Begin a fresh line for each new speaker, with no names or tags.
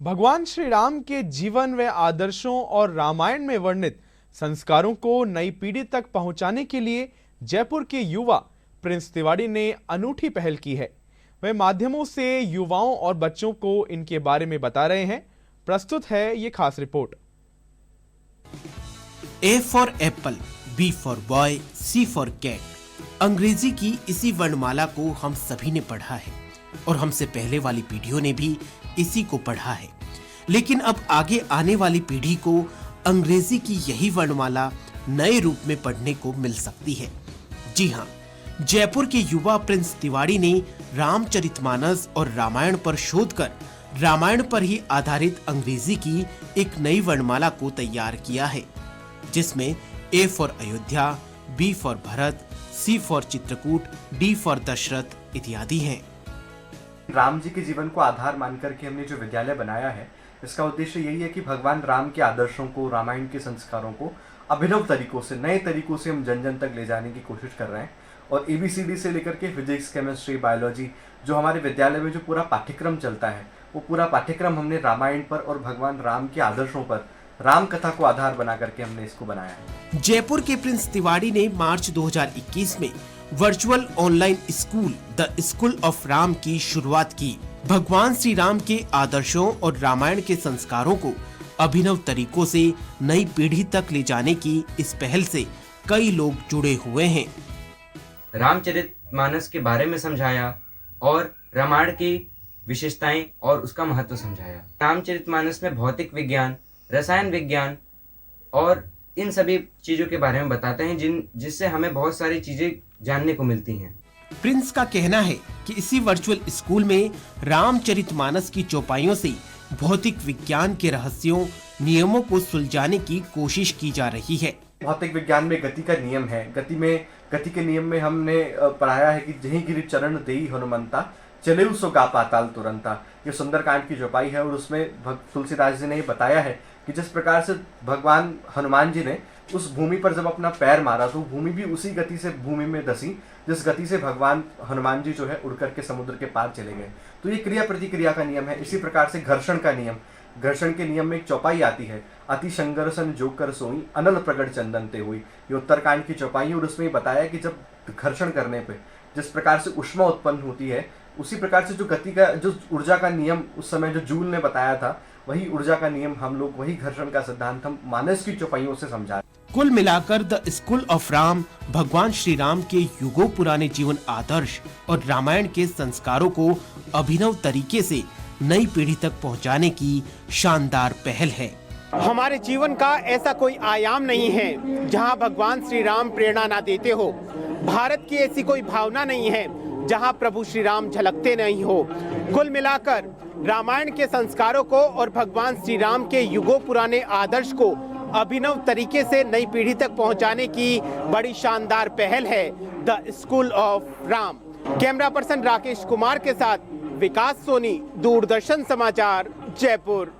भगवान श्री राम के जीवन व आदर्शों और रामायण में वर्णित संस्कारों को नई पीढ़ी तक पहुंचाने के लिए जयपुर के युवा प्रिंस तिवारी ने अनूठी पहल की है। वे माध्यमों से युवाओं और बच्चों को इनके बारे में बता रहे हैं। प्रस्तुत है ये खास report.
A for apple, B for boy, C for cat. अंग्रेजी की इसी वर्णमाला को हम सभी ने पढ़ा है और हमसे पहले वाली पीढ़ियों ने भी इसी को पढ़ा है, लेकिन अब आगे आने वाली पीढ़ी को अंग्रेजी की यही वर्णमाला नए रूप में पढ़ने को मिल सकती है। जी हाँ, जयपुर के युवा प्रिंस तिवारी ने रामचरितमानस और रामायण पर शोध कर रामायण पर ही आधारित अंग्रेजी की एक नई वर्णमाला को तैयार किया है, जिसमें A for Ayodhya, B for Bharat, C for Chitrakoot, D for Dashrath इत्यादि हैं।
राम जी के जीवन को आधार मानकर के हमने जो विद्यालय बनाया है, इसका उद्देश्य यही है कि भगवान राम के आदर्शों को, रामायण के संस्कारों को अभिनव तरीकों से, नए तरीकों से हम जन जन तक ले जाने की कोशिश कर रहे हैं। और ABCD से लेकर के फिजिक्स, केमिस्ट्री, बायोलॉजी, जो हमारे विद्यालय में जो पूरा पाठ्यक्रम चलता है, वो पूरा पाठ्यक्रम हमने रामायण पर और भगवान राम के आदर्शों पर, राम कथा को आधार बना करके हमने इसको बनाया है।
जयपुर के प्रिंस तिवारी ने मार्च 2021 में virtual online school the school of Ram की शुरुआत की। भगवान श्री राम के आदर्शों और रामायण के संस्कारों को अभिनव तरीकों से नई पीढ़ी तक ले जाने की इस पहल से कई लोग जुड़े हुए हैं।
रामचरितमानस के बारे में समझाया और रामायण की विशेषताएं और उसका महत्व समझाया। रामचरितमानस में भौतिक विज्ञान, रसायन विज्ञान और इन सभी चीजों के बारे में बताते हैं, जिससे हमें बहुत सारी चीजें जानने को मिलती हैं।
प्रिंस का कहना है कि इसी वर्चुअल स्कूल में रामचरितमानस की चौपाइयों से भौतिक विज्ञान के रहस्यों, नियमों को सुलझाने की कोशिश की जा रही है।
भौतिक विज्ञान में गति का नियम है। गति के नियम में हमने पढ़ाया है कि जहीं गिरि चरण देई हनुमंता, चले सो गा पाताल तुरंता। ये सुंदरकांड की चौपाई है और उसमें तुलसीदास जी ने बताया है कि जिस प्रकार से भगवान हनुमान जी ने उस भूमि पर जब अपना पैर मारा तो भूमि भी उसी गति से भूमि में धसी जिस गति से भगवान हनुमान जी जो है उड़ करके समुद्र के पार चले गए। तो ये क्रिया प्रतिक्रिया का नियम है। इसी प्रकार से घर्षण का नियम, घर्षण के नियम में एक चौपाई आती है, अति संघर्षण जो कर सोई अनल प्रगट चंदन ते हुई। ये उत्तरकांड की चौपाई और उसमें बताया कि जब घर्षण करने पे जिस प्रकार से ऊष्मा उत्पन्न होती है, उसी प्रकार से जो गति का, जो ऊर्जा का नियम उस समय जो जूल ने बताया था, वही ऊर्जा का नियम हम लोग, वही घर्षण का सिद्धांत हम मानस की चौपाइयों से समझा।
कुल मिलाकर द स्कूल ऑफ राम भगवान श्री राम के युगों पुराने जीवन आदर्श और रामायण के संस्कारों को अभिनव तरीके से नई पीढ़ी तक पहुंचाने की शानदार पहल है।
हमारे जीवन का ऐसा कोई आयाम नहीं है जहां भगवान श्री राम प्रेरणा ना देते हो। भारत की ऐसी कोई भावना नहीं है जहां प्रभु श्री राम झलकते नहीं हो। कुल मिलाकर रामायण के संस्कारों को और भगवान श्री राम के युगों पुराने आदर्श को अभिनव तरीके से नई पीढ़ी तक पहुंचाने की बड़ी शानदार पहल है the school of Ram. Camera person Rakesh Kumar के साथ विकास सोनी, दूरदर्शन समाचार, जयपुर।